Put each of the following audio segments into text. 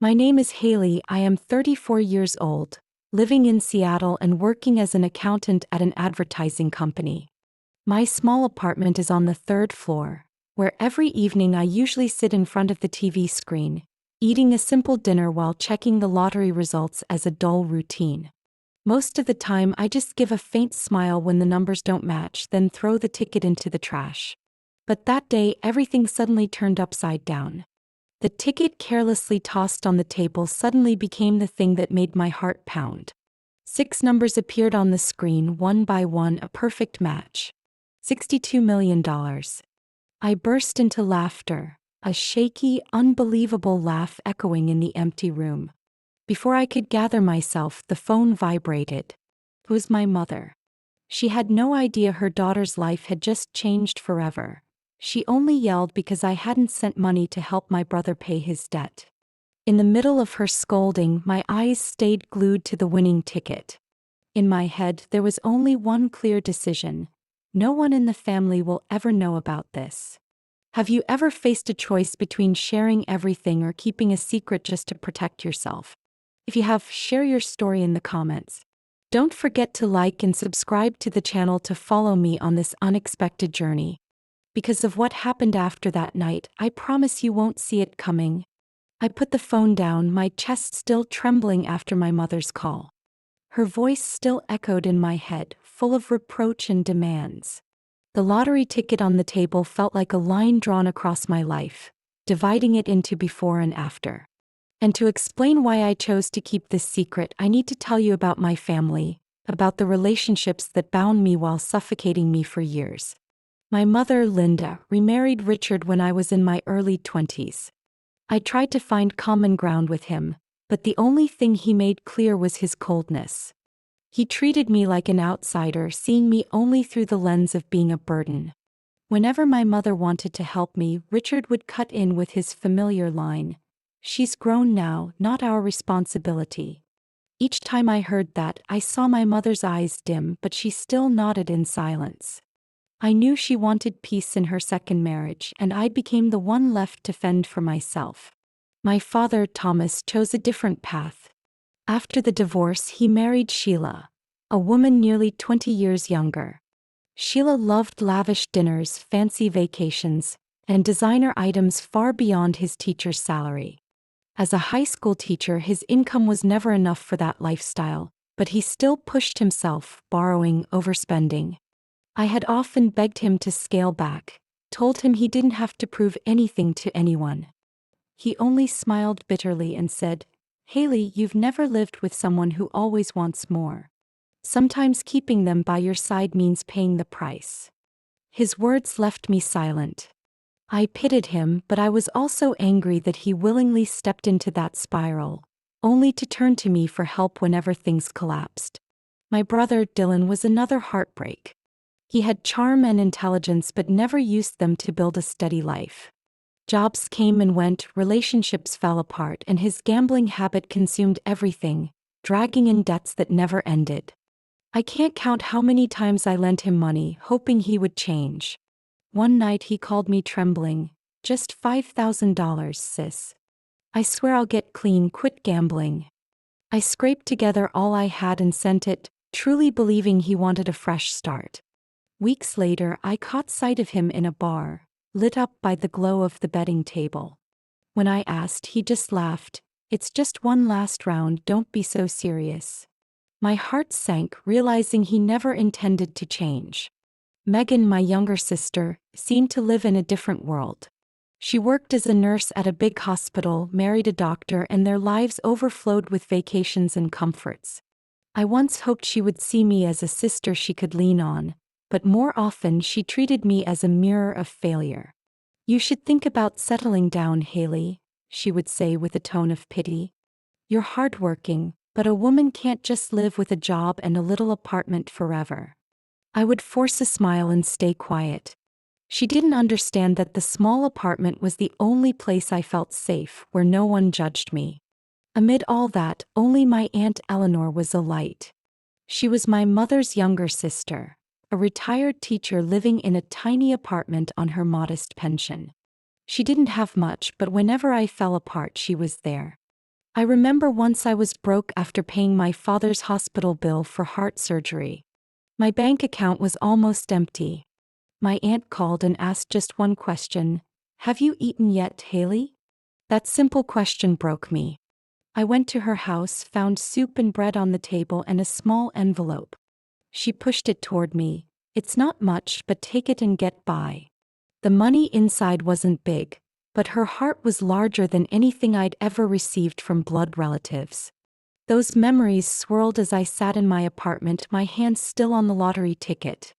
My name is Haley. I am 34 years old, living in Seattle and working as an accountant at an advertising company. My small apartment is on the third floor, where every evening I usually sit in front of the TV screen, eating a simple dinner while checking the lottery results as a dull routine. Most of the time I just give a faint smile when the numbers don't match, then throw the ticket into the trash. But that day everything suddenly turned upside down. The ticket carelessly tossed on the table suddenly became the thing that made my heart pound. 6 numbers appeared on the screen one by one, a perfect match. $62 million. I burst into laughter, a shaky, unbelievable laugh echoing in the empty room. Before I could gather myself, the phone vibrated. It was my mother. She had no idea her daughter's life had just changed forever. She only yelled because I hadn't sent money to help my brother pay his debt. In the middle of her scolding, my eyes stayed glued to the winning ticket. In my head, there was only one clear decision. No one in the family will ever know about this. Have you ever faced a choice between sharing everything or keeping a secret just to protect yourself? If you have, share your story in the comments. Don't forget to like and subscribe to the channel to follow me on this unexpected journey. Because of what happened after that night, I promise you won't see it coming. I put the phone down, my chest still trembling after my mother's call. Her voice still echoed in my head, full of reproach and demands. The lottery ticket on the table felt like a line drawn across my life, dividing it into before and after. And to explain why I chose to keep this secret, I need to tell you about my family, about the relationships that bound me while suffocating me for years. My mother, Linda, remarried Richard when I was in my early 20s. I tried to find common ground with him, but the only thing he made clear was his coldness. He treated me like an outsider, seeing me only through the lens of being a burden. Whenever my mother wanted to help me, Richard would cut in with his familiar line, "She's grown now, not our responsibility." Each time I heard that, I saw my mother's eyes dim, but she still nodded in silence. I knew she wanted peace in her second marriage, and I became the one left to fend for myself. My father, Thomas, chose a different path. After the divorce, he married Sheila, a woman nearly 20 years younger. Sheila loved lavish dinners, fancy vacations, and designer items far beyond his teacher's salary. As a high school teacher, his income was never enough for that lifestyle, but he still pushed himself, borrowing, overspending. I had often begged him to scale back, told him he didn't have to prove anything to anyone. He only smiled bitterly and said, "Haley, you've never lived with someone who always wants more. Sometimes keeping them by your side means paying the price." His words left me silent. I pitied him, but I was also angry that he willingly stepped into that spiral, only to turn to me for help whenever things collapsed. My brother, Dylan, was another heartbreak. He had charm and intelligence but never used them to build a steady life. Jobs came and went, relationships fell apart, and his gambling habit consumed everything, dragging in debts that never ended. I can't count how many times I lent him money, hoping he would change. One night he called me trembling, "Just $5,000, sis. I swear I'll get clean, quit gambling." I scraped together all I had and sent it, truly believing he wanted a fresh start. Weeks later, I caught sight of him in a bar, lit up by the glow of the betting table. When I asked, he just laughed, "It's just one last round, don't be so serious." My heart sank, realizing he never intended to change. Megan, my younger sister, seemed to live in a different world. She worked as a nurse at a big hospital, married a doctor, and their lives overflowed with vacations and comforts. I once hoped she would see me as a sister she could lean on, but more often she treated me as a mirror of failure. "You should think about settling down, Haley," she would say with a tone of pity. "You're hardworking, but a woman can't just live with a job and a little apartment forever." I would force a smile and stay quiet. She didn't understand that the small apartment was the only place I felt safe, where no one judged me. Amid all that, only my Aunt Eleanor was a light. She was my mother's younger sister, a retired teacher living in a tiny apartment on her modest pension. She didn't have much, but whenever I fell apart, she was there. I remember once I was broke after paying my father's hospital bill for heart surgery. My bank account was almost empty. My aunt called and asked just one question: "Have you eaten yet, Haley?" That simple question broke me. I went to her house, found soup and bread on the table and a small envelope. She pushed it toward me. "It's not much, but take it and get by." The money inside wasn't big, but her heart was larger than anything I'd ever received from blood relatives. Those memories swirled as I sat in my apartment, my hands still on the lottery ticket.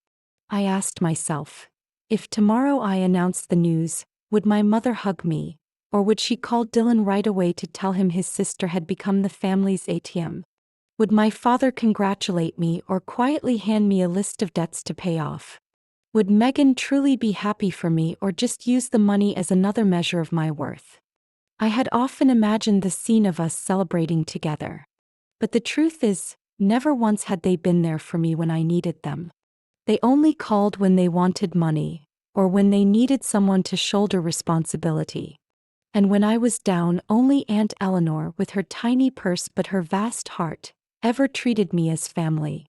I asked myself, if tomorrow I announced the news, would my mother hug me, or would she call Dylan right away to tell him his sister had become the family's ATM? Would my father congratulate me or quietly hand me a list of debts to pay off? Would Megan truly be happy for me or just use the money as another measure of my worth? I had often imagined the scene of us celebrating together. But the truth is, never once had they been there for me when I needed them. They only called when they wanted money, or when they needed someone to shoulder responsibility. And when I was down, only Aunt Eleanor, with her tiny purse but her vast heart, ever treated me as family.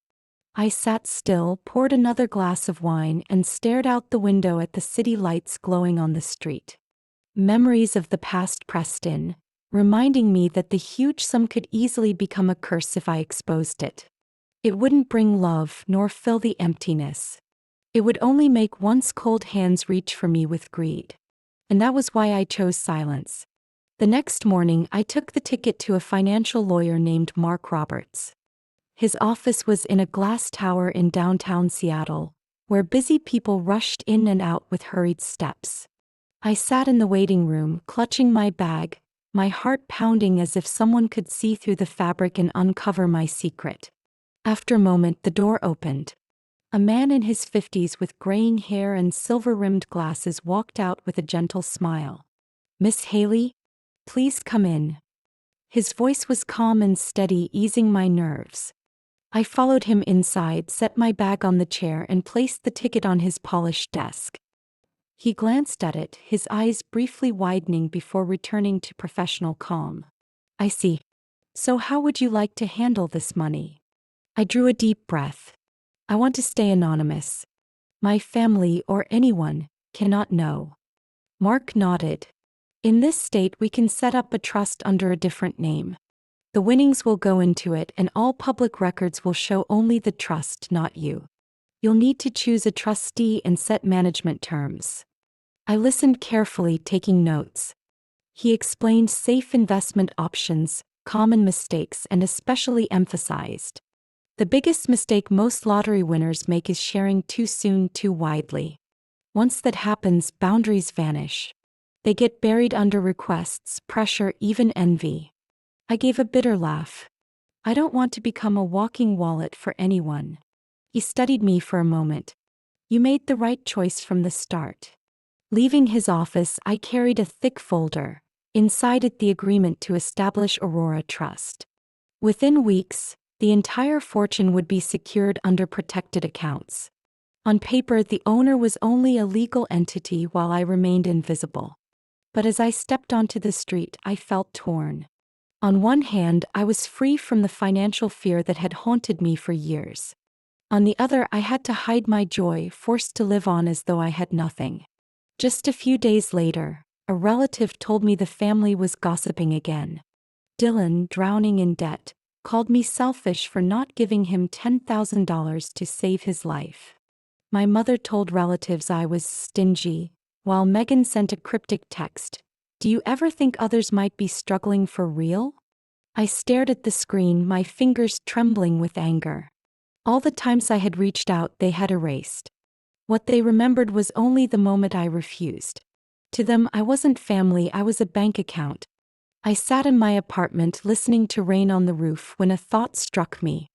I sat still, poured another glass of wine, and stared out the window at the city lights glowing on the street. Memories of the past pressed in, reminding me that the huge sum could easily become a curse if I exposed it. It wouldn't bring love nor fill the emptiness. It would only make once cold hands reach for me with greed. And that was why I chose silence. The next morning, I took the ticket to a financial lawyer named Mark Roberts. His office was in a glass tower in downtown Seattle, where busy people rushed in and out with hurried steps. I sat in the waiting room, clutching my bag, my heart pounding as if someone could see through the fabric and uncover my secret. After a moment, the door opened. A man in his 50s with graying hair and silver-rimmed glasses walked out with a gentle smile. "Miss Haley, please come in." His voice was calm and steady, easing my nerves. I followed him inside, set my bag on the chair, and placed the ticket on his polished desk. He glanced at it, his eyes briefly widening before returning to professional calm. "I see. So how would you like to handle this money?" I drew a deep breath. "I want to stay anonymous. My family or anyone cannot know." Mark nodded. "In this state, we can set up a trust under a different name. The winnings will go into it and all public records will show only the trust, not you. You'll need to choose a trustee and set management terms." I listened carefully, taking notes. He explained safe investment options, common mistakes, and especially emphasized: the biggest mistake most lottery winners make is sharing too soon, too widely. Once that happens, boundaries vanish. They get buried under requests, pressure, even envy. I gave a bitter laugh. "I don't want to become a walking wallet for anyone." He studied me for a moment. "You made the right choice from the start." Leaving his office, I carried a thick folder. Inside it, the agreement to establish Aurora Trust. Within weeks, the entire fortune would be secured under protected accounts. On paper, the owner was only a legal entity while I remained invisible. But as I stepped onto the street, I felt torn. On one hand, I was free from the financial fear that had haunted me for years. On the other, I had to hide my joy, forced to live on as though I had nothing. Just a few days later, a relative told me the family was gossiping again. Dylan, drowning in debt, called me selfish for not giving him $10,000 to save his life. My mother told relatives I was stingy, while Megan sent a cryptic text: "Do you ever think others might be struggling for real?" I stared at the screen, my fingers trembling with anger. All the times I had reached out, they had erased. What they remembered was only the moment I refused. To them, I wasn't family, I was a bank account. I sat in my apartment listening to rain on the roof when a thought struck me.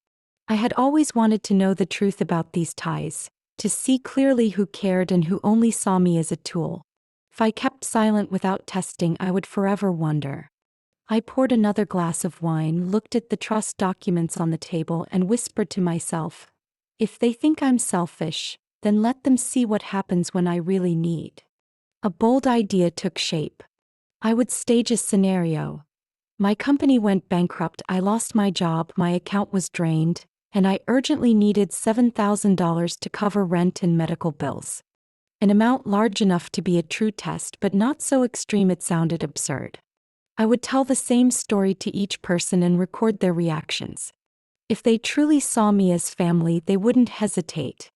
I had always wanted to know the truth about these ties, to see clearly who cared and who only saw me as a tool. If I kept silent without testing, I would forever wonder. I poured another glass of wine, looked at the trust documents on the table, and whispered to myself, if they think I'm selfish, then let them see what happens when I really need. A bold idea took shape. I would stage a scenario. My company went bankrupt, I lost my job, my account was drained, and I urgently needed $7,000 to cover rent and medical bills. An amount large enough to be a true test, but not so extreme it sounded absurd. I would tell the same story to each person and record their reactions. If they truly saw me as family, they wouldn't hesitate.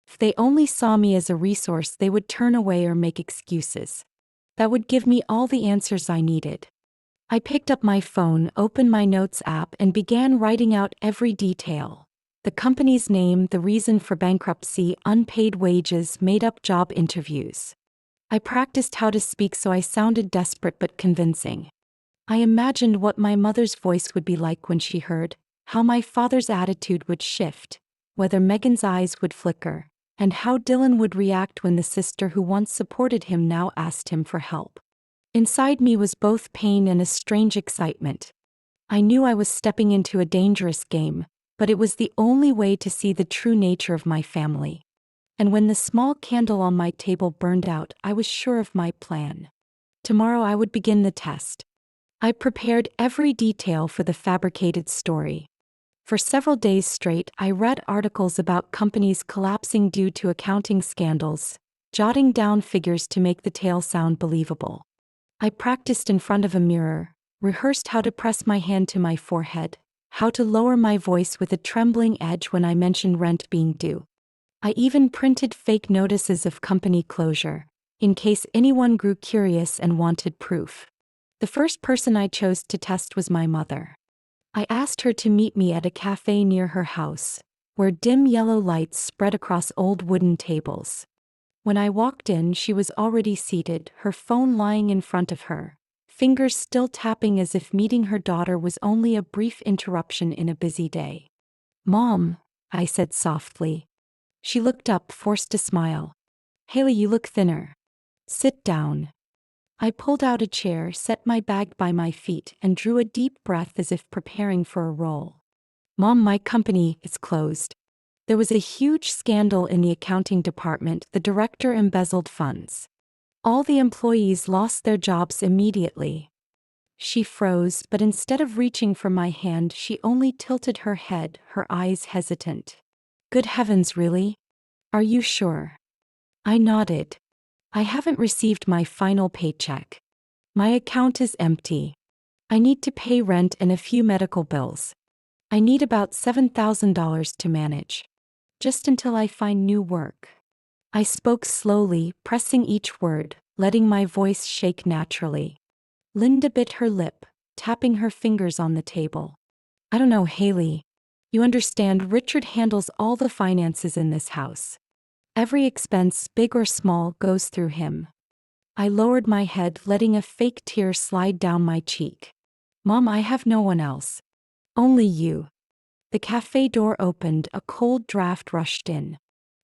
If they only saw me as a resource, they would turn away or make excuses. That would give me all the answers I needed. I picked up my phone, opened my notes app, and began writing out every detail. The company's name, the reason for bankruptcy, unpaid wages, made-up job interviews. I practiced how to speak so I sounded desperate but convincing. I imagined what my mother's voice would be like when she heard, how my father's attitude would shift, whether Megan's eyes would flicker, and how Dylan would react when the sister who once supported him now asked him for help. Inside me was both pain and a strange excitement. I knew I was stepping into a dangerous game, but it was the only way to see the true nature of my family. And when the small candle on my table burned out, I was sure of my plan. Tomorrow I would begin the test. I prepared every detail for the fabricated story. For several days straight, I read articles about companies collapsing due to accounting scandals, jotting down figures to make the tale sound believable. I practiced in front of a mirror, rehearsed how to press my hand to my forehead, how to lower my voice with a trembling edge when I mentioned rent being due. I even printed fake notices of company closure, in case anyone grew curious and wanted proof. The first person I chose to test was my mother. I asked her to meet me at a cafe near her house, where dim yellow lights spread across old wooden tables. When I walked in, she was already seated, her phone lying in front of her, fingers still tapping as if meeting her daughter was only a brief interruption in a busy day. "Mom," I said softly. She looked up, forced to smile. "Haley, you look thinner. Sit down." I pulled out a chair, set my bag by my feet, and drew a deep breath as if preparing for a roll. "Mom, my company is closed. There was a huge scandal in the accounting department. The director embezzled funds. All the employees lost their jobs immediately." She froze, but instead of reaching for my hand, she only tilted her head, her eyes hesitant. "Good heavens, really? Are you sure?" I nodded. "I haven't received my final paycheck. My account is empty. I need to pay rent and a few medical bills. I need about $7,000 to manage. Just until I find new work." I spoke slowly, pressing each word, letting my voice shake naturally. Linda bit her lip, tapping her fingers on the table. "I don't know, Haley. You understand, Richard handles all the finances in this house. Every expense, big or small, goes through him." I lowered my head, letting a fake tear slide down my cheek. "Mom, I have no one else. Only you." The cafe door opened, a cold draft rushed in.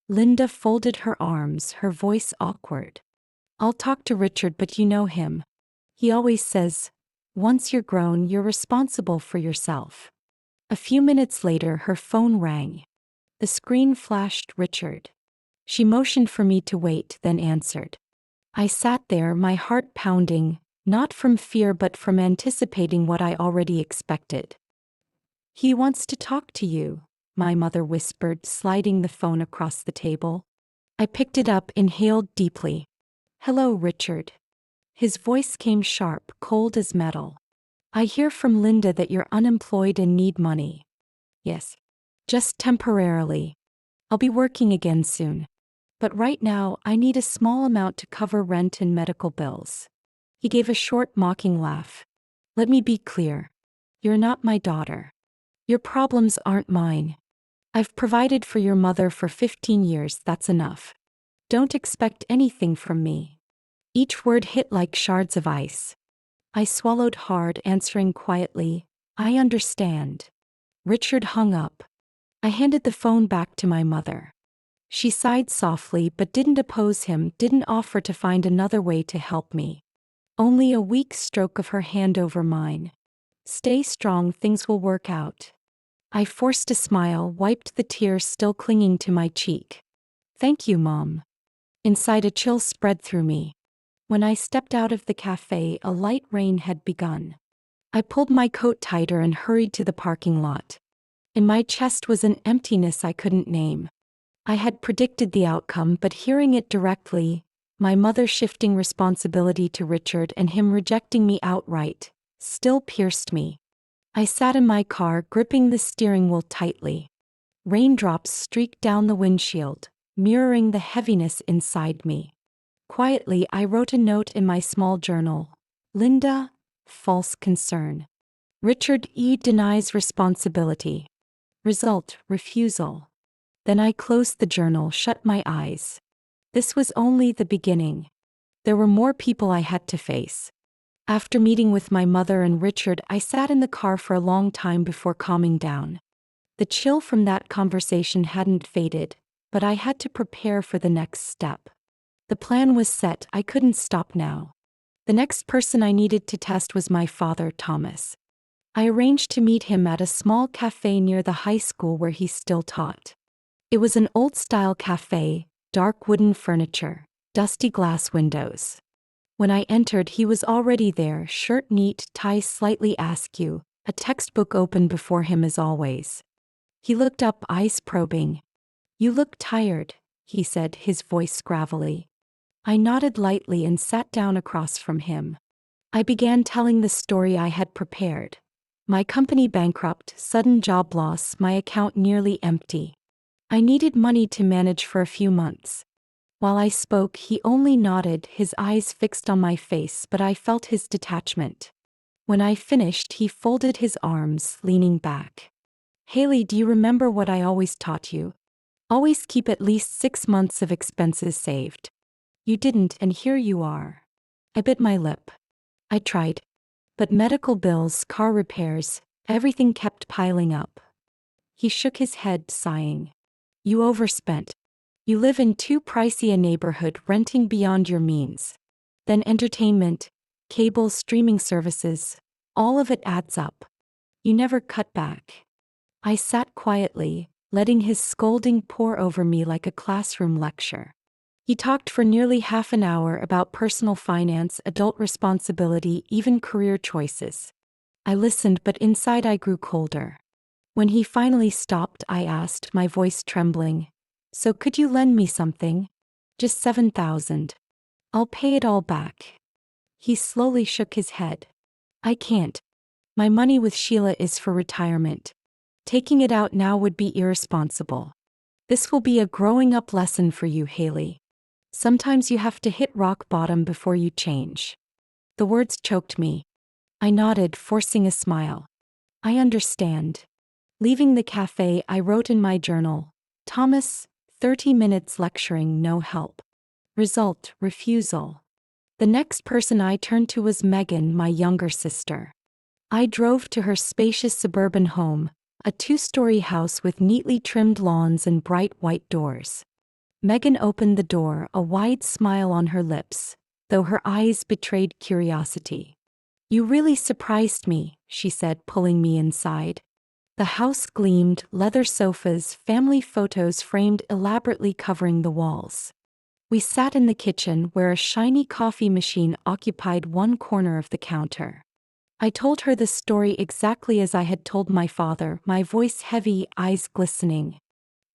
Linda folded her arms, her voice awkward. "I'll talk to Richard, but you know him. He always says, once you're grown, you're responsible for yourself." A few minutes later, her phone rang. The screen flashed Richard. She motioned for me to wait, then answered. I sat there, my heart pounding, not from fear but from anticipating what I already expected. "He wants to talk to you," my mother whispered, sliding the phone across the table. I picked it up, inhaled deeply. "Hello, Richard." His voice came sharp, cold as metal. "I hear from Linda that you're unemployed and need money." "Yes. Just temporarily. I'll be working again soon. But right now, I need a small amount to cover rent and medical bills." He gave a short, mocking laugh. "Let me be clear. You're not my daughter. Your problems aren't mine. I've provided for your mother for 15 years, that's enough. Don't expect anything from me." Each word hit like shards of ice. I swallowed hard, answering quietly, "I understand." Richard hung up. I handed the phone back to my mother. She sighed softly but didn't oppose him, didn't offer to find another way to help me. Only a weak stroke of her hand over mine. "Stay strong, things will work out." I forced a smile, wiped the tears still clinging to my cheek. "Thank you, Mom." Inside, a chill spread through me. When I stepped out of the cafe, a light rain had begun. I pulled my coat tighter and hurried to the parking lot. In my chest was an emptiness I couldn't name. I had predicted the outcome, but hearing it directly, my mother shifting responsibility to Richard and him rejecting me outright, still pierced me. I sat in my car, gripping the steering wheel tightly. Raindrops streaked down the windshield, mirroring the heaviness inside me. Quietly, I wrote a note in my small journal. Linda, false concern. Richard E. denies responsibility. Result, refusal. Then I closed the journal, shut my eyes. This was only the beginning. There were more people I had to face. After meeting with my mother and Richard, I sat in the car for a long time before calming down. The chill from that conversation hadn't faded, but I had to prepare for the next step. The plan was set, I couldn't stop now. The next person I needed to test was my father, Thomas. I arranged to meet him at a small cafe near the high school where he still taught. It was an old-style cafe, dark wooden furniture, dusty glass windows. When I entered, he was already there, shirt neat, tie slightly askew, a textbook open before him as always. He looked up, eyes probing. "You look tired," he said, his voice gravelly. I nodded lightly and sat down across from him. I began telling the story I had prepared. My company bankrupt, sudden job loss, my account nearly empty. I needed money to manage for a few months. While I spoke, he only nodded, his eyes fixed on my face, but I felt his detachment. When I finished, he folded his arms, leaning back. "Haley, do you remember what I always taught you? Always keep at least 6 months of expenses saved. You didn't, and here you are." I bit my lip. I tried. But medical bills, car repairs, everything kept piling up. He shook his head, sighing. "You overspent. You live in too pricey a neighborhood, renting beyond your means. Then entertainment, cable, streaming services, all of it adds up. You never cut back." I sat quietly, letting his scolding pour over me like a classroom lecture. He talked for nearly half an hour about personal finance, adult responsibility, even career choices. I listened, but inside I grew colder. When he finally stopped, I asked, my voice trembling, "So could you lend me something? Just 7,000. I'll pay it all back." He slowly shook his head. "I can't. My money with Sheila is for retirement. Taking it out now would be irresponsible. This will be a growing up lesson for you, Haley. Sometimes you have to hit rock bottom before you change." The words choked me. I nodded, forcing a smile. "I understand." Leaving the cafe, I wrote in my journal, "Thomas, 30 minutes lecturing, no help. Result, refusal." The next person I turned to was Megan, my younger sister. I drove to her spacious suburban home, a 2-story house with neatly trimmed lawns and bright white doors. Megan opened the door, a wide smile on her lips, though her eyes betrayed curiosity. "You really surprised me," she said, pulling me inside. The house gleamed, leather sofas, family photos framed elaborately covering the walls. We sat in the kitchen, where a shiny coffee machine occupied one corner of the counter. I told her the story exactly as I had told my father, my voice heavy, eyes glistening.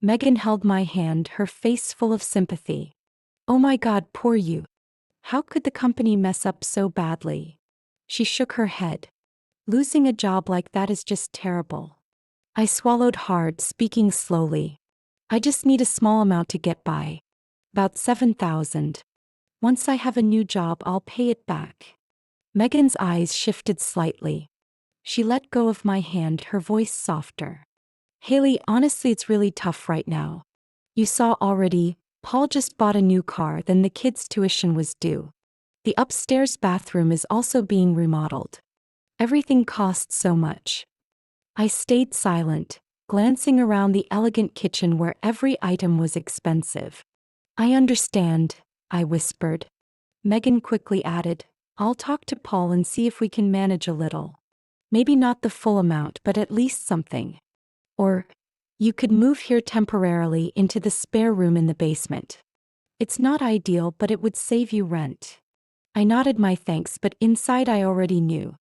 Megan held my hand, her face full of sympathy. "Oh my God, poor you. How could the company mess up so badly?" She shook her head. "Losing a job like that is just terrible." I swallowed hard, speaking slowly. "I just need a small amount to get by. About 7,000. Once I have a new job, I'll pay it back." Megan's eyes shifted slightly. She let go of my hand, her voice softer. "Haley, honestly, it's really tough right now. You saw already, Paul just bought a new car, then the kids' tuition was due. The upstairs bathroom is also being remodeled. Everything costs so much." I stayed silent, glancing around the elegant kitchen where every item was expensive. "I understand," I whispered. Megan quickly added, "I'll talk to Paul and see if we can manage a little. Maybe not the full amount, but at least something. Or, you could move here temporarily into the spare room in the basement. It's not ideal, but it would save you rent." I nodded my thanks, but inside I already knew.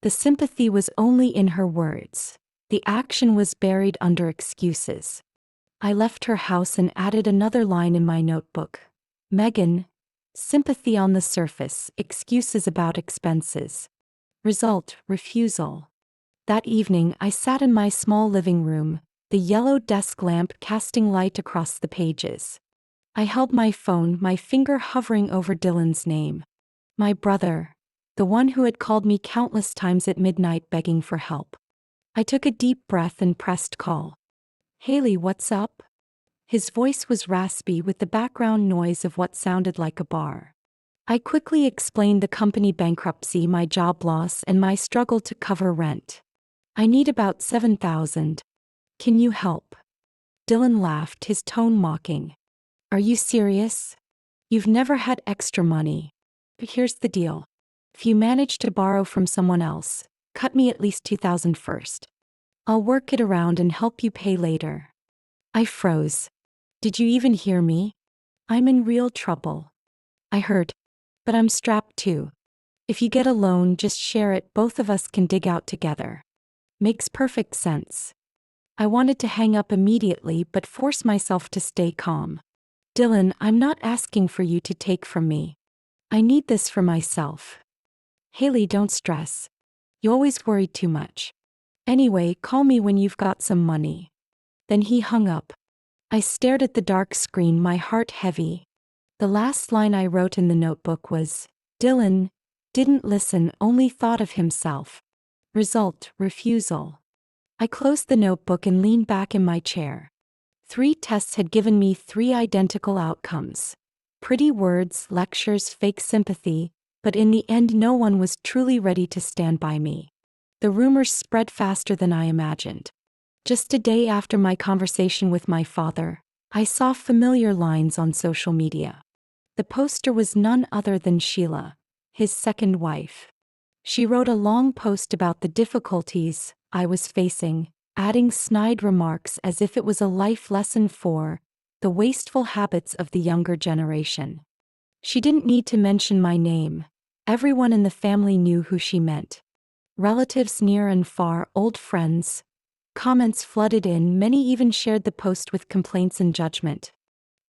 The sympathy was only in her words. The action was buried under excuses. I left her house and added another line in my notebook. Megan, sympathy on the surface, excuses about expenses. Result, refusal. That evening I sat in my small living room, the yellow desk lamp casting light across the pages. I held my phone, my finger hovering over Dylan's name. My brother, the one who had called me countless times at midnight begging for help. I took a deep breath and pressed call. Haley, what's up? His voice was raspy with the background noise of what sounded like a bar. I quickly explained the company bankruptcy, my job loss, and my struggle to cover rent. I need about $7,000. Can you help? Dylan laughed, his tone mocking. Are you serious? You've never had extra money. But here's the deal. If you manage to borrow from someone else, cut me at least $2,000 first. I'll work it around and help you pay later. I froze. Did you even hear me? I'm in real trouble. I heard. But I'm strapped too. If you get a loan, just share it, both of us can dig out together. Makes perfect sense. I wanted to hang up immediately but forced myself to stay calm. Dylan, I'm not asking for you to take from me. I need this for myself. Haley, don't stress. You always worry too much. Anyway, call me when you've got some money. Then he hung up. I stared at the dark screen, my heart heavy. The last line I wrote in the notebook was, Dylan didn't listen, only thought of himself. Result, refusal. I closed the notebook and leaned back in my chair. 3 tests had given me 3 identical outcomes. Pretty words, lectures, fake sympathy, but in the end no one was truly ready to stand by me. The rumors spread faster than I imagined. Just a day after my conversation with my father, I saw familiar lines on social media. The poster was none other than Sheila, his second wife. She wrote a long post about the difficulties I was facing, adding snide remarks as if it was a life lesson for the wasteful habits of the younger generation. She didn't need to mention my name. Everyone in the family knew who she meant. Relatives near and far, old friends. Comments flooded in, many even shared the post with complaints and judgment.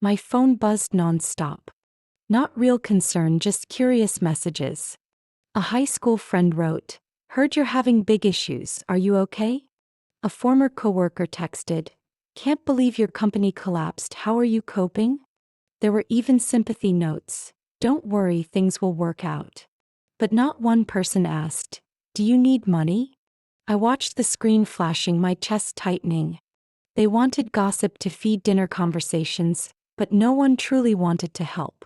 My phone buzzed non-stop. Not real concern, just curious messages. A high school friend wrote, "Heard you're having big issues, are you okay?" A former coworker texted, "Can't believe your company collapsed, how are you coping?" There were even sympathy notes, "Don't worry, things will work out." But not one person asked, "Do you need money?" I watched the screen flashing, my chest tightening. They wanted gossip to feed dinner conversations, but no one truly wanted to help.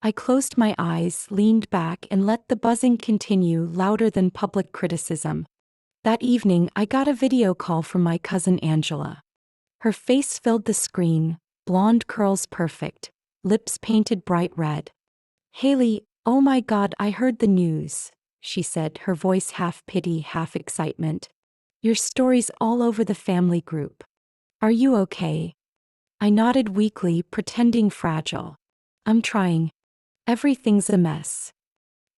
I closed my eyes, leaned back, and let the buzzing continue, louder than public criticism. That evening, I got a video call from my cousin Angela. Her face filled the screen, blonde curls perfect, lips painted bright red. "Haley, oh my God, I heard the news," she said, her voice half pity, half excitement. "Your story's all over the family group. Are you okay?" I nodded weakly, pretending fragile. "I'm trying. Everything's a mess."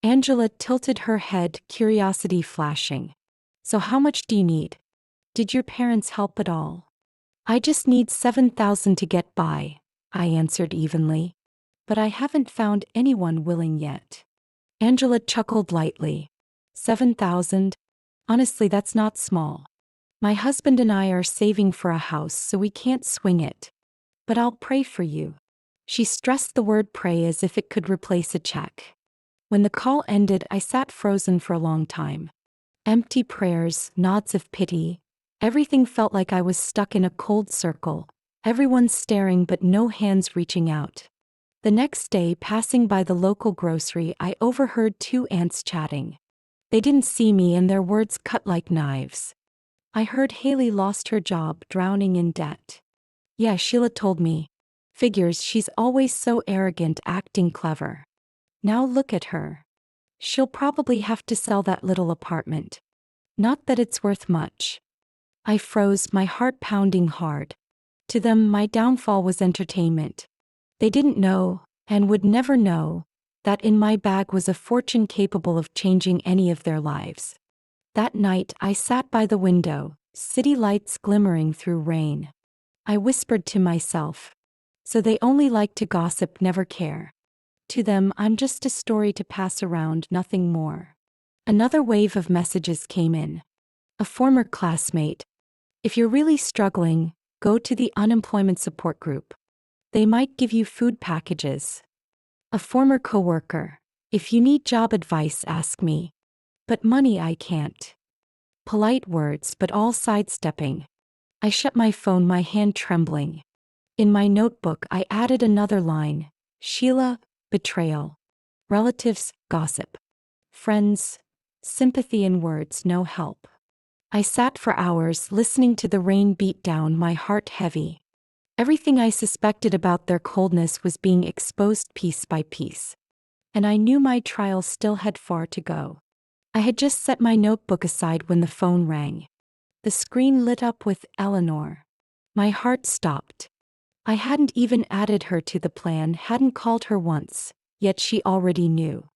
Angela tilted her head, curiosity flashing. "So how much do you need? Did your parents help at all?" "I just need $7,000 to get by," I answered evenly. "But I haven't found anyone willing yet." Angela chuckled lightly. $7,000? Honestly, that's not small. My husband and I are saving for a house, so we can't swing it. But I'll pray for you. She stressed the word pray as if it could replace a check. When the call ended, I sat frozen for a long time. Empty prayers, nods of pity. Everything felt like I was stuck in a cold circle, everyone staring but no hands reaching out. The next day, passing by the local grocery, I overheard 2 aunts chatting. They didn't see me and their words cut like knives. I heard Haley lost her job, drowning in debt. "Yeah, Sheila told me. Figures, she's always so arrogant, acting clever. Now look at her. She'll probably have to sell that little apartment. Not that it's worth much." I froze, my heart pounding hard. To them, my downfall was entertainment. They didn't know, and would never know, that in my bag was a fortune capable of changing any of their lives. That night, I sat by the window, city lights glimmering through rain. I whispered to myself, so they only like to gossip, never care. To them, I'm just a story to pass around, nothing more. Another wave of messages came in. A former classmate. If you're really struggling, go to the unemployment support group. They might give you food packages. A former coworker. If you need job advice, ask me. But money I can't. Polite words, but all sidestepping. I shut my phone, my hand trembling. In my notebook, I added another line. Sheila, betrayal. Relatives, gossip. Friends, sympathy in words, no help. I sat for hours listening to the rain beat down, my heart heavy. Everything I suspected about their coldness was being exposed piece by piece. And I knew my trial still had far to go. I had just set my notebook aside when the phone rang. The screen lit up with Eleanor. My heart stopped. I hadn't even added her to the plan, hadn't called her once, yet she already knew.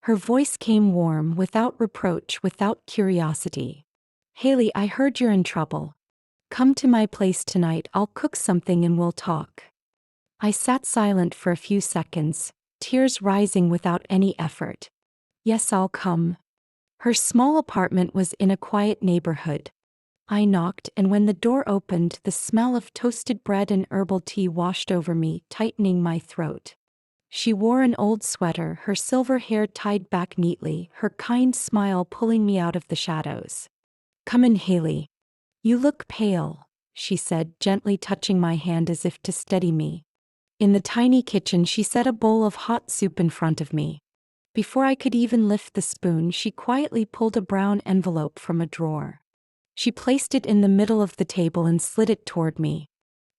Her voice came warm, without reproach, without curiosity. Haley, I heard you're in trouble. Come to my place tonight, I'll cook something and we'll talk. I sat silent for a few seconds, tears rising without any effort. Yes, I'll come. Her small apartment was in a quiet neighborhood. I knocked, and when the door opened, the smell of toasted bread and herbal tea washed over me, tightening my throat. She wore an old sweater, her silver hair tied back neatly, her kind smile pulling me out of the shadows. Come in, Haley. You look pale, she said, gently touching my hand as if to steady me. In the tiny kitchen, she set a bowl of hot soup in front of me. Before I could even lift the spoon, she quietly pulled a brown envelope from a drawer. She placed it in the middle of the table and slid it toward me.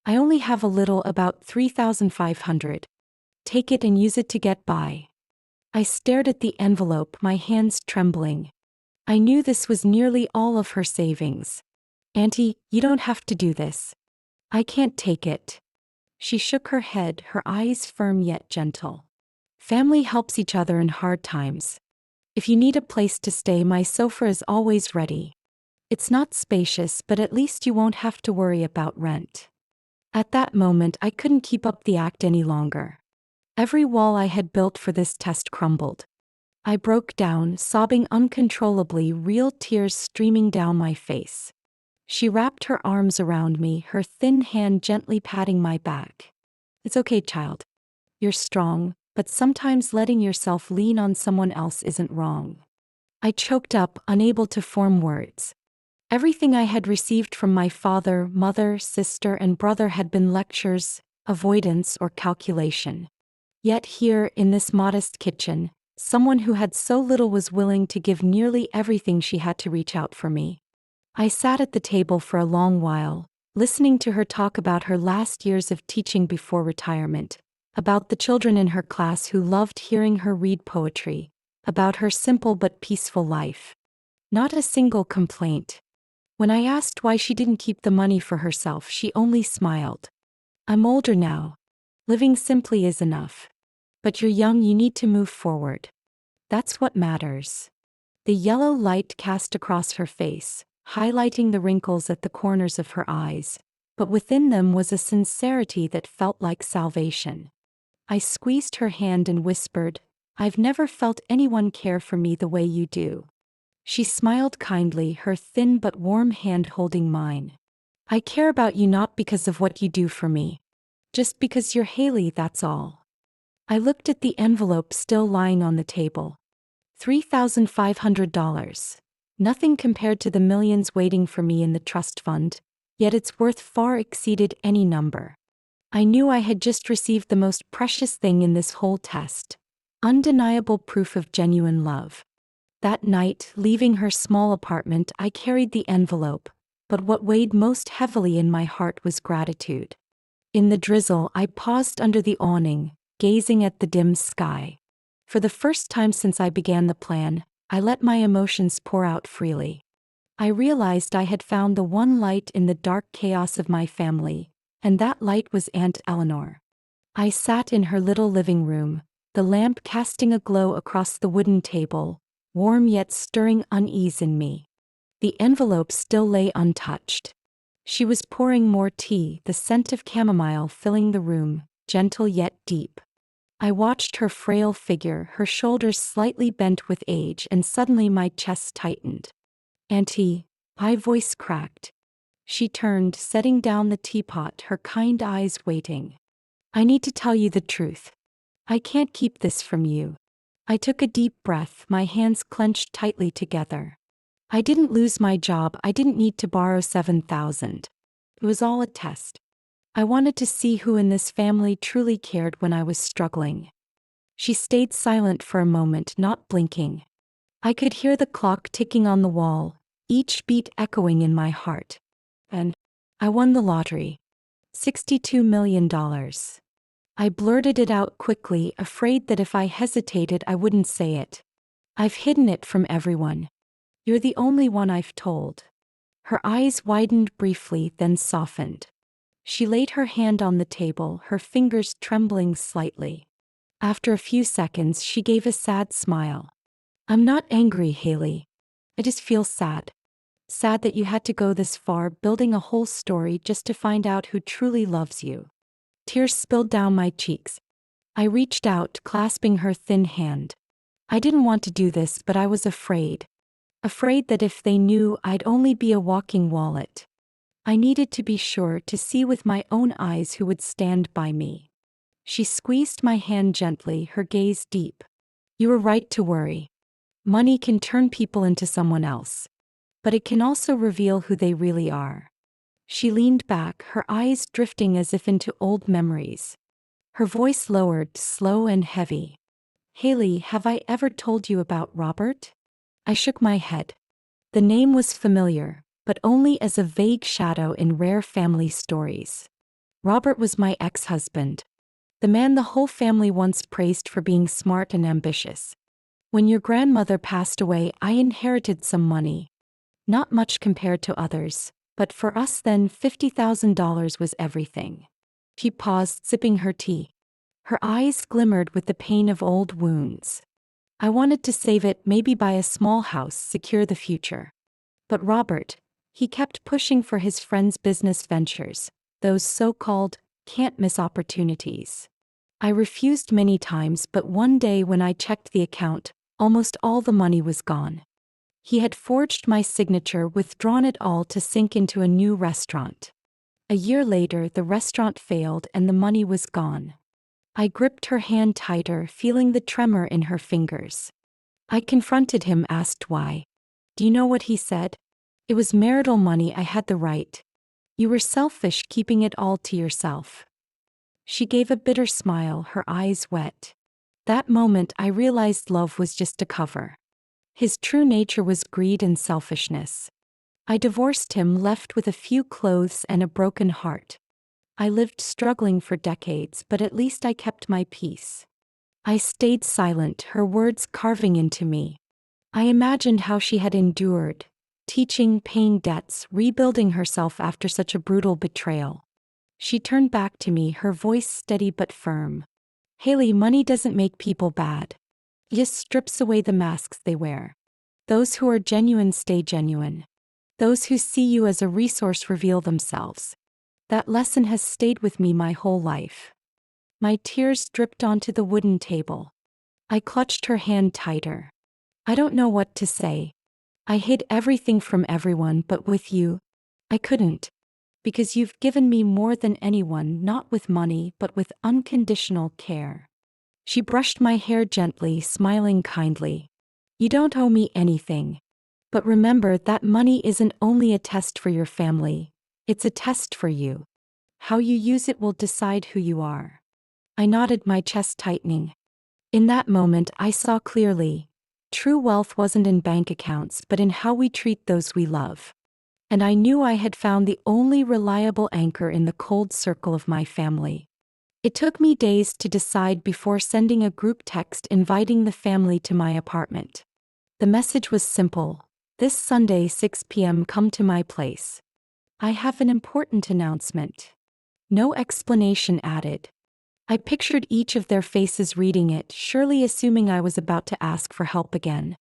I only have a little, about 3,500. Take it and use it to get by. I stared at the envelope, my hands trembling. I knew this was nearly all of her savings. Auntie, you don't have to do this. I can't take it. She shook her head, her eyes firm yet gentle. Family helps each other in hard times. If you need a place to stay, my sofa is always ready. It's not spacious, but at least you won't have to worry about rent. At that moment, I couldn't keep up the act any longer. Every wall I had built for this test crumbled. I broke down, sobbing uncontrollably, real tears streaming down my face. She wrapped her arms around me, her thin hand gently patting my back. It's okay, child. You're strong, but sometimes letting yourself lean on someone else isn't wrong. I choked up, unable to form words. Everything I had received from my father, mother, sister, and brother had been lectures, avoidance, or calculation. Yet here, in this modest kitchen, someone who had so little was willing to give nearly everything she had to reach out for me. I sat at the table for a long while, listening to her talk about her last years of teaching before retirement, about the children in her class who loved hearing her read poetry, about her simple but peaceful life. Not a single complaint. When I asked why she didn't keep the money for herself, she only smiled. I'm older now. Living simply is enough. But you're young, you need to move forward. That's what matters. The yellow light cast across her face, highlighting the wrinkles at the corners of her eyes, but within them was a sincerity that felt like salvation. I squeezed her hand and whispered, I've never felt anyone care for me the way you do. She smiled kindly, her thin but warm hand holding mine. I care about you not because of what you do for me. Just because you're Haley, that's all. I looked at the envelope still lying on the table. $3,500. Nothing compared to the millions waiting for me in the trust fund, yet its worth far exceeded any number. I knew I had just received the most precious thing in this whole test. Undeniable proof of genuine love. That night, leaving her small apartment, I carried the envelope, but what weighed most heavily in my heart was gratitude. In the drizzle, I paused under the awning, gazing at the dim sky. For the first time since I began the plan, I let my emotions pour out freely. I realized I had found the one light in the dark chaos of my family, and that light was Aunt Eleanor. I sat in her little living room, the lamp casting a glow across the wooden table, warm yet stirring unease in me. The envelope still lay untouched. She was pouring more tea, the scent of chamomile filling the room, gentle yet deep. I watched her frail figure, her shoulders slightly bent with age, and suddenly my chest tightened. "Auntie," my voice cracked. She turned, setting down the teapot, her kind eyes waiting. "I need to tell you the truth. I can't keep this from you." I took a deep breath, my hands clenched tightly together. I didn't lose my job, I didn't need to borrow $7,000. It was all a test. I wanted to see who in this family truly cared when I was struggling. She stayed silent for a moment, not blinking. I could hear the clock ticking on the wall, each beat echoing in my heart. And I won the lottery. $62 million. I blurted it out quickly, afraid that if I hesitated I wouldn't say it. "I've hidden it from everyone. You're the only one I've told." Her eyes widened briefly, then softened. She laid her hand on the table, her fingers trembling slightly. After a few seconds, she gave a sad smile. "I'm not angry, Haley. I just feel sad. Sad that you had to go this far, building a whole story just to find out who truly loves you." Tears spilled down my cheeks. I reached out, clasping her thin hand. I didn't want to do this, but I was afraid. Afraid that if they knew, I'd only be a walking wallet. I needed to be sure, to see with my own eyes who would stand by me. She squeezed my hand gently, her gaze deep. "You were right to worry. Money can turn people into someone else. But it can also reveal who they really are." She leaned back, her eyes drifting as if into old memories. Her voice lowered, slow and heavy. "Haley, have I ever told you about Robert?" I shook my head. The name was familiar, but only as a vague shadow in rare family stories. Robert was my ex-husband. The man the whole family once praised for being smart and ambitious. When your grandmother passed away, I inherited some money. Not much compared to others, but for us then $50,000 was everything. She paused, sipping her tea. Her eyes glimmered with the pain of old wounds. I wanted to save it, maybe buy a small house, secure the future. But Robert, he kept pushing for his friends' business ventures, those so-called can't-miss opportunities. I refused many times, but one day when I checked the account, almost all the money was gone. He had forged my signature, withdrawn it all to sink into a new restaurant. A year later, the restaurant failed and the money was gone. I gripped her hand tighter, feeling the tremor in her fingers. I confronted him, asked why. Do you know what he said? "It was marital money, I had the right. You were selfish keeping it all to yourself." She gave a bitter smile, her eyes wet. That moment I realized love was just a cover. His true nature was greed and selfishness. I divorced him, left with a few clothes and a broken heart. I lived struggling for decades, but at least I kept my peace. I stayed silent, her words carving into me. I imagined how she had endured, teaching, paying debts, rebuilding herself after such a brutal betrayal. She turned back to me, her voice steady but firm. "Haley, money doesn't make people bad. It just strips away the masks they wear. Those who are genuine stay genuine. Those who see you as a resource reveal themselves." That lesson has stayed with me my whole life. My tears dripped onto the wooden table. I clutched her hand tighter. I don't know what to say. I hid everything from everyone, but with you, I couldn't. Because you've given me more than anyone, not with money, but with unconditional care. She brushed my hair gently, smiling kindly. "You don't owe me anything. But remember that money isn't only a test for your family. It's a test for you. How you use it will decide who you are." I nodded, my chest tightening. In that moment, I saw clearly. True wealth wasn't in bank accounts, but in how we treat those we love. And I knew I had found the only reliable anchor in the cold circle of my family. It took me days to decide before sending a group text inviting the family to my apartment. The message was simple. "This Sunday, 6 p.m., come to my place. I have an important announcement." No explanation added. I pictured each of their faces reading it, surely assuming I was about to ask for help again.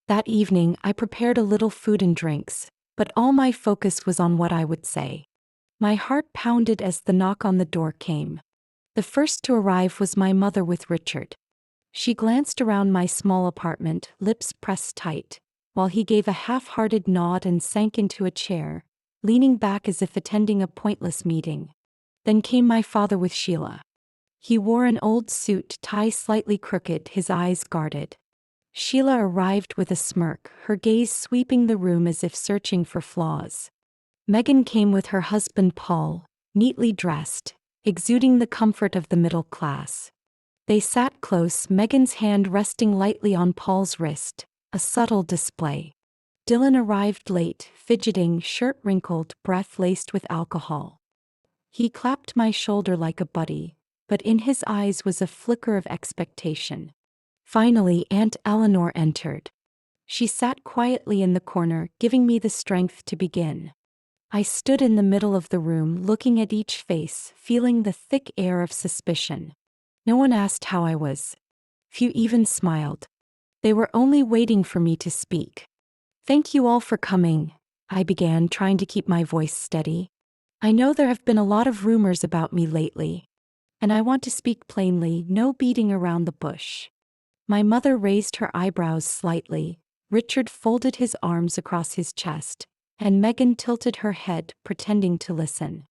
That evening, I prepared a little food and drinks, but all my focus was on what I would say. My heart pounded as the knock on the door came. The first to arrive was my mother with Richard. She glanced around my small apartment, lips pressed tight, while he gave a half-hearted nod and sank into a chair, leaning back as if attending a pointless meeting. Then came my father with Sheila. He wore an old suit, tie slightly crooked, his eyes guarded. Sheila arrived with a smirk, her gaze sweeping the room as if searching for flaws. Megan came with her husband Paul, neatly dressed, exuding the comfort of the middle class. They sat close, Megan's hand resting lightly on Paul's wrist, a subtle display. Dylan arrived late, fidgeting, shirt wrinkled, breath laced with alcohol. He clapped my shoulder like a buddy, but in his eyes was a flicker of expectation. Finally, Aunt Eleanor entered. She sat quietly in the corner, giving me the strength to begin. I stood in the middle of the room, looking at each face, feeling the thick air of suspicion. No one asked how I was. Few even smiled. They were only waiting for me to speak. "Thank you all for coming," I began, trying to keep my voice steady. "I know there have been a lot of rumors about me lately, and I want to speak plainly, no beating around the bush." My mother raised her eyebrows slightly, Richard folded his arms across his chest, and Megan tilted her head, pretending to listen.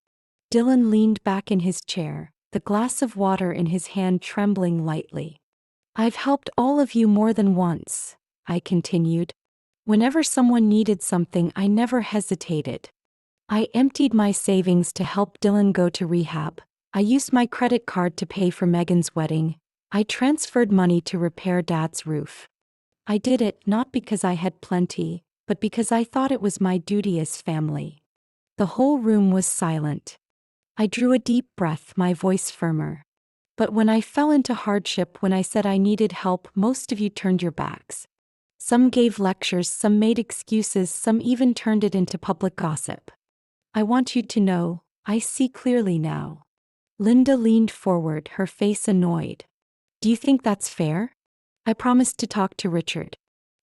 Dylan leaned back in his chair, the glass of water in his hand trembling lightly. "I've helped all of you more than once," I continued. "Whenever someone needed something, I never hesitated. I emptied my savings to help Dylan go to rehab. I used my credit card to pay for Megan's wedding. I transferred money to repair Dad's roof. I did it not because I had plenty, but because I thought it was my duty as family." The whole room was silent. I drew a deep breath, my voice firmer. "But when I fell into hardship, when I said I needed help, most of you turned your backs. Some gave lectures, some made excuses, some even turned it into public gossip. I want you to know, I see clearly now." Linda leaned forward, her face annoyed. "Do you think that's fair? I promised to talk to Richard.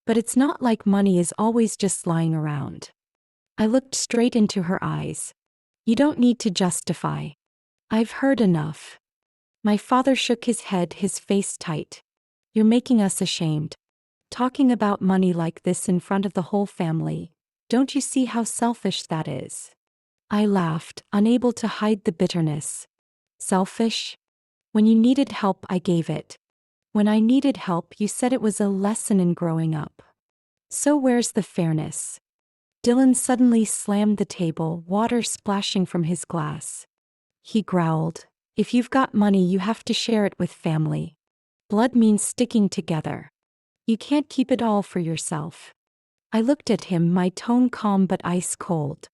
But it's not like money is always just lying around." I looked straight into her eyes. "You don't need to justify. I've heard enough." My father shook his head, his face tight. "You're making us ashamed. Talking about money like this in front of the whole family. Don't you see how selfish that is?" I laughed, unable to hide the bitterness. "Selfish? When you needed help, I gave it. When I needed help, you said it was a lesson in growing up. So where's the fairness?" Dylan suddenly slammed the table, water splashing from his glass. He growled, "If you've got money, you have to share it with family. Blood means sticking together. You can't keep it all for yourself." I looked at him, my tone calm but ice cold.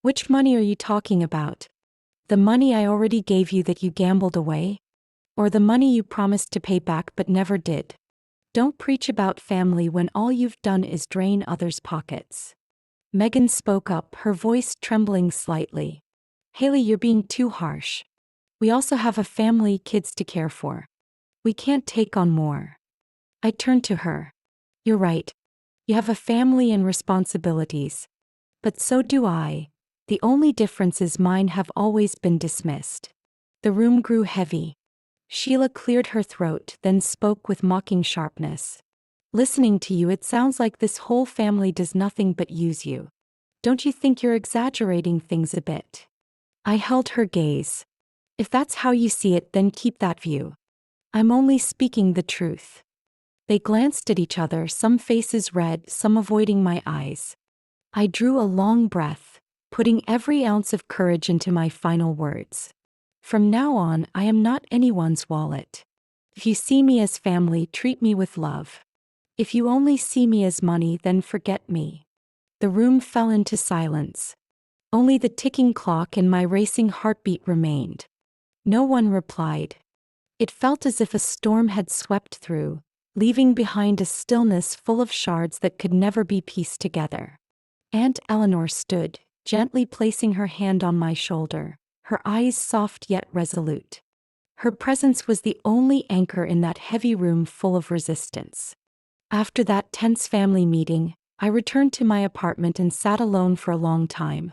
"Which money are you talking about? The money I already gave you that you gambled away? Or the money you promised to pay back but never did? Don't preach about family when all you've done is drain others' pockets." Megan spoke up, her voice trembling slightly. "Haley, you're being too harsh. We also have a family, kids to care for. We can't take on more." I turned to her. "You're right. You have a family and responsibilities. But so do I. The only difference is mine have always been dismissed." The room grew heavy. Sheila cleared her throat, then spoke with mocking sharpness. "Listening to you, it sounds like this whole family does nothing but use you. Don't you think you're exaggerating things a bit?" I held her gaze. "If that's how you see it, then keep that view. I'm only speaking the truth." They glanced at each other, some faces red, some avoiding my eyes. I drew a long breath, putting every ounce of courage into my final words. "From now on, I am not anyone's wallet. If you see me as family, treat me with love. If you only see me as money, then forget me." The room fell into silence. Only the ticking clock and my racing heartbeat remained. No one replied. It felt as if a storm had swept through, leaving behind a stillness full of shards that could never be pieced together. Aunt Eleanor stood, gently placing her hand on my shoulder, her eyes soft yet resolute. Her presence was the only anchor in that heavy room full of resistance. After that tense family meeting, I returned to my apartment and sat alone for a long time.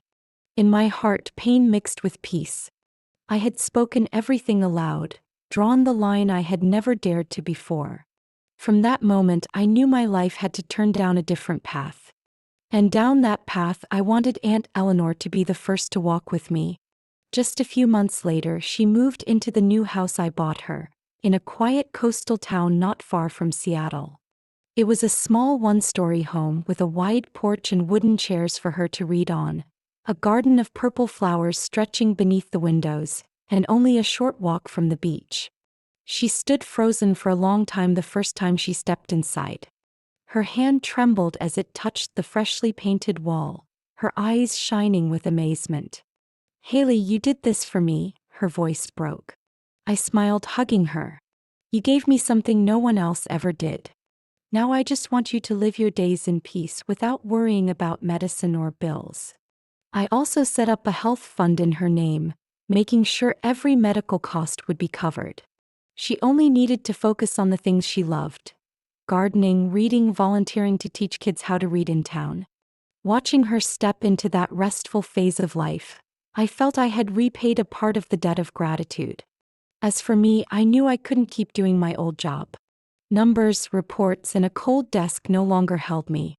In my heart, pain mixed with peace. I had spoken everything aloud, drawn the line I had never dared to before. From that moment, I knew my life had to turn down a different path. And down that path, I wanted Aunt Eleanor to be the first to walk with me. Just a few months later, she moved into the new house I bought her, in a quiet coastal town not far from Seattle. It was a small one-story home with a wide porch and wooden chairs for her to read on, a garden of purple flowers stretching beneath the windows, and only a short walk from the beach. She stood frozen for a long time the first time she stepped inside. Her hand trembled as it touched the freshly painted wall, her eyes shining with amazement. "Haley, you did this for me," her voice broke. I smiled, hugging her. "You gave me something no one else ever did. Now I just want you to live your days in peace without worrying about medicine or bills." I also set up a health fund in her name, making sure every medical cost would be covered. She only needed to focus on the things she loved: gardening, reading, volunteering to teach kids how to read in town. Watching her step into that restful phase of life, I felt I had repaid a part of the debt of gratitude. As for me, I knew I couldn't keep doing my old job. Numbers, reports, and a cold desk no longer held me.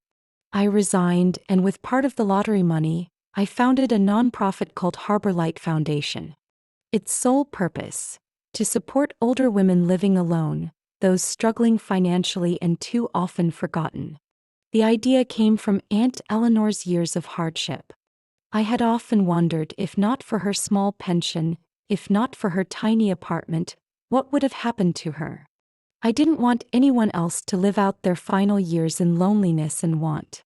I resigned, and with part of the lottery money, I founded a nonprofit called Harbor Light Foundation. Its sole purpose: to support older women living alone, those struggling financially and too often forgotten. The idea came from Aunt Eleanor's years of hardship. I had often wondered, if not for her small pension, if not for her tiny apartment, what would have happened to her? I didn't want anyone else to live out their final years in loneliness and want.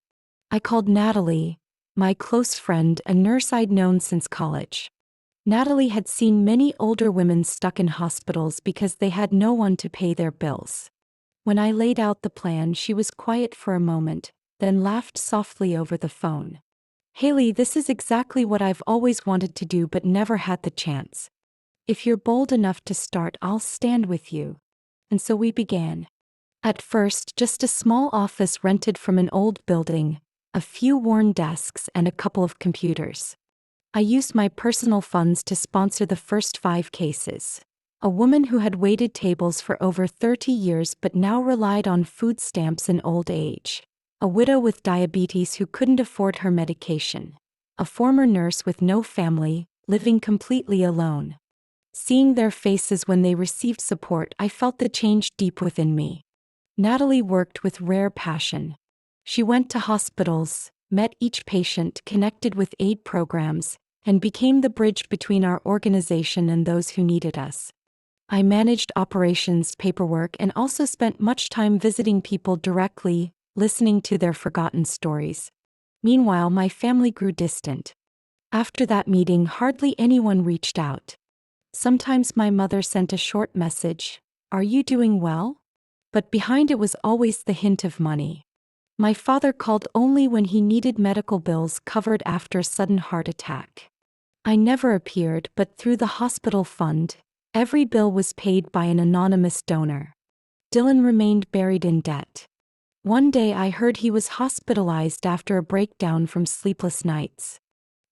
I called Natalie, my close friend, a nurse I'd known since college. Natalie had seen many older women stuck in hospitals because they had no one to pay their bills. When I laid out the plan, she was quiet for a moment, then laughed softly over the phone. "Haley, this is exactly what I've always wanted to do but never had the chance. If you're bold enough to start, I'll stand with you." And so we began. At first, just a small office rented from an old building, a few worn desks, and a couple of computers. I used my personal funds to sponsor the first 5 cases. A woman who had waited tables for over 30 years but now relied on food stamps in old age. A widow with diabetes who couldn't afford her medication. A former nurse with no family, living completely alone. Seeing their faces when they received support, I felt the change deep within me. Natalie worked with rare passion. She went to hospitals, met each patient, connected with aid programs, and became the bridge between our organization and those who needed us. I managed operations, paperwork, and also spent much time visiting people directly, listening to their forgotten stories. Meanwhile, my family grew distant. After that meeting, hardly anyone reached out. Sometimes my mother sent a short message, "Are you doing well?" But behind it was always the hint of money. My father called only when he needed medical bills covered after a sudden heart attack. I never appeared, but through the hospital fund, every bill was paid by an anonymous donor. Dylan remained buried in debt. One day I heard he was hospitalized after a breakdown from sleepless nights.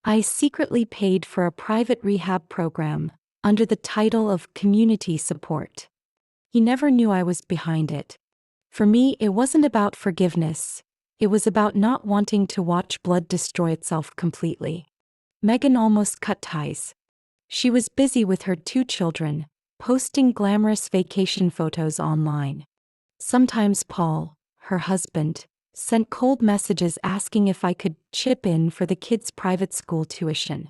I secretly paid for a private rehab program, under the title of community support. He never knew I was behind it. For me, it wasn't about forgiveness. It was about not wanting to watch blood destroy itself completely. Megan almost cut ties. She was busy with her 2 children, posting glamorous vacation photos online. Sometimes Paul, her husband, sent cold messages asking if I could chip in for the kids' private school tuition.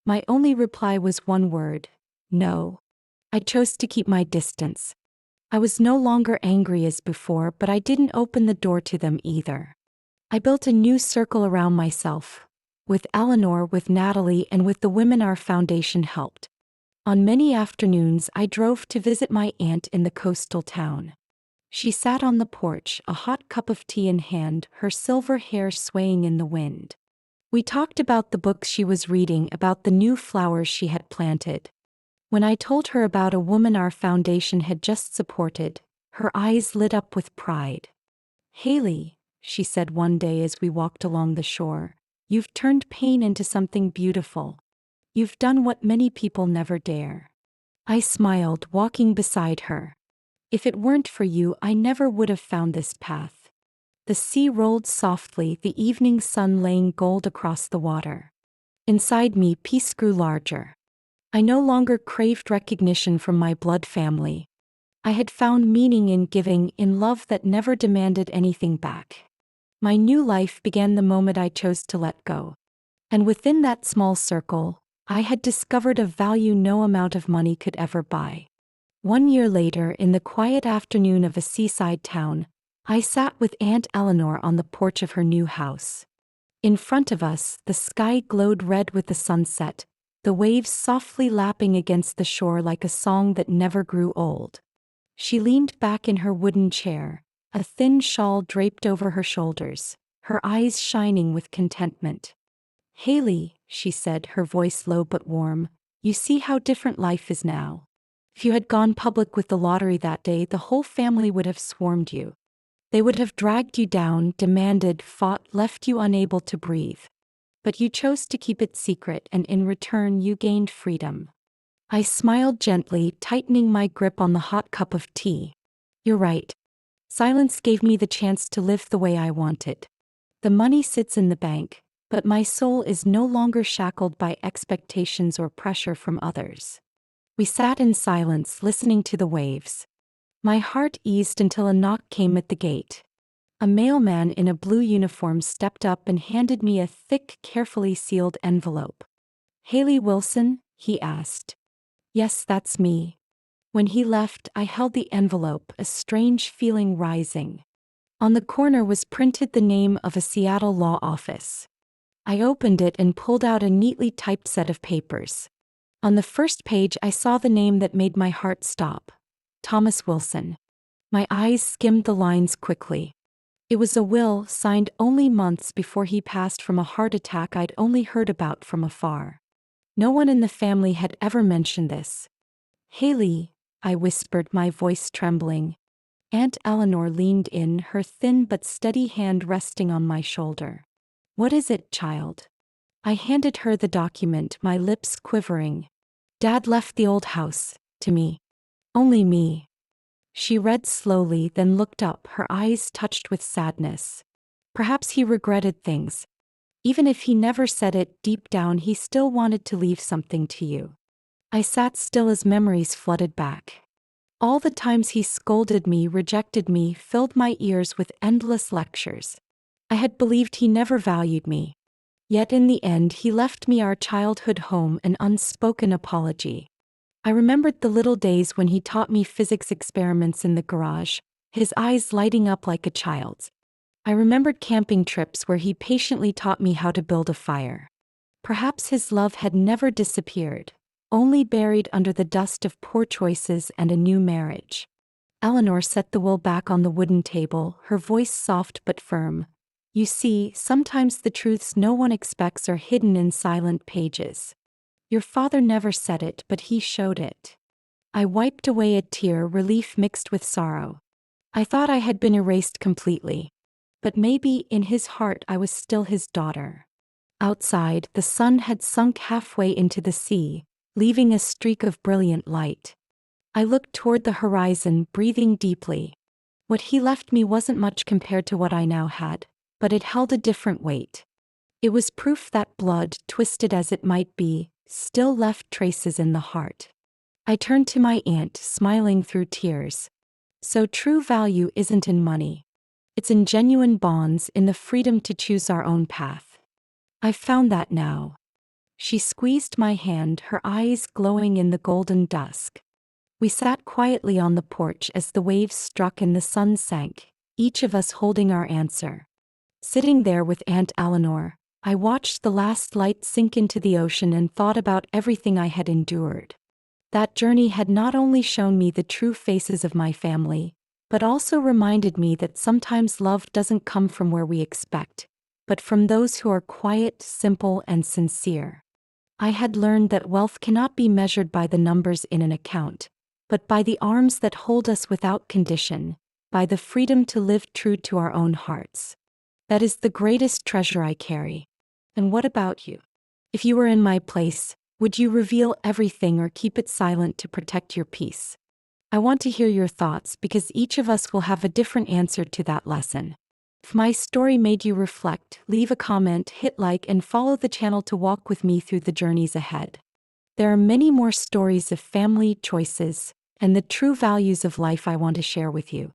My only reply was one word: no. I chose to keep my distance. I was no longer angry as before, but I didn't open the door to them either. I built a new circle around myself, with Eleanor, with Natalie, and with the women our foundation helped. On many afternoons, I drove to visit my aunt in the coastal town. She sat on the porch, a hot cup of tea in hand, her silver hair swaying in the wind. We talked about the books she was reading, about the new flowers she had planted. When I told her about a woman our foundation had just supported, her eyes lit up with pride. "Haley," she said one day as we walked along the shore, "you've turned pain into something beautiful. You've done what many people never dare." I smiled, walking beside her. "If it weren't for you, I never would have found this path." The sea rolled softly, the evening sun laying gold across the water. Inside me, peace grew larger. I no longer craved recognition from my blood family. I had found meaning in giving, in love that never demanded anything back. My new life began the moment I chose to let go. And within that small circle, I had discovered a value no amount of money could ever buy. 1 year later, in the quiet afternoon of a seaside town, I sat with Aunt Eleanor on the porch of her new house. In front of us, the sky glowed red with the sunset, the waves softly lapping against the shore like a song that never grew old. She leaned back in her wooden chair, a thin shawl draped over her shoulders, her eyes shining with contentment. "Haley," she said, her voice low but warm, "you see how different life is now. If you had gone public with the lottery that day, the whole family would have swarmed you. They would have dragged you down, demanded, fought, left you unable to breathe. But you chose to keep it secret, and in return you gained freedom." I smiled gently, tightening my grip on the hot cup of tea. "You're right. Silence gave me the chance to live the way I wanted. The money sits in the bank, but my soul is no longer shackled by expectations or pressure from others." We sat in silence, listening to the waves. My heart eased until a knock came at the gate. A mailman in a blue uniform stepped up and handed me a thick, carefully sealed envelope. "Haley Wilson?" he asked. "Yes, that's me." When he left, I held the envelope, a strange feeling rising. On the corner was printed the name of a Seattle law office. I opened it and pulled out a neatly typed set of papers. On the first page, I saw the name that made my heart stop: Thomas Wilson. My eyes skimmed the lines quickly. It was a will, signed only months before he passed from a heart attack I'd only heard about from afar. No one in the family had ever mentioned this. "Haley," I whispered, my voice trembling. Aunt Eleanor leaned in, her thin but steady hand resting on my shoulder. "What is it, child?" I handed her the document, my lips quivering. "Dad left the old house, to me. Only me." She read slowly, then looked up, her eyes touched with sadness. "Perhaps he regretted things. Even if he never said it, deep down he still wanted to leave something to you." I sat still as memories flooded back. All the times he scolded me, rejected me, filled my ears with endless lectures. I had believed he never valued me. Yet in the end, he left me our childhood home, an unspoken apology. I remembered the little days when he taught me physics experiments in the garage, his eyes lighting up like a child's. I remembered camping trips where he patiently taught me how to build a fire. Perhaps his love had never disappeared, only buried under the dust of poor choices and a new marriage. Eleanor set the will back on the wooden table, her voice soft but firm. "You see, sometimes the truths no one expects are hidden in silent pages. Your father never said it, but he showed it." I wiped away a tear, relief mixed with sorrow. I thought I had been erased completely. But maybe, in his heart, I was still his daughter. Outside, the sun had sunk halfway into the sea, leaving a streak of brilliant light. I looked toward the horizon, breathing deeply. What he left me wasn't much compared to what I now had, but it held a different weight. It was proof that blood, twisted as it might be, still left traces in the heart. I turned to my aunt, smiling through tears. "So true value isn't in money. It's in genuine bonds, in the freedom to choose our own path. I've found that now." She squeezed my hand, her eyes glowing in the golden dusk. We sat quietly on the porch as the waves struck and the sun sank, each of us holding our answer. Sitting there with Aunt Eleanor, I watched the last light sink into the ocean and thought about everything I had endured. That journey had not only shown me the true faces of my family, but also reminded me that sometimes love doesn't come from where we expect, but from those who are quiet, simple, and sincere. I had learned that wealth cannot be measured by the numbers in an account, but by the arms that hold us without condition, by the freedom to live true to our own hearts. That is the greatest treasure I carry. And what about you? If you were in my place, would you reveal everything or keep it silent to protect your peace? I want to hear your thoughts because each of us will have a different answer to that lesson. If my story made you reflect, leave a comment, hit like, and follow the channel to walk with me through the journeys ahead. There are many more stories of family choices and the true values of life I want to share with you.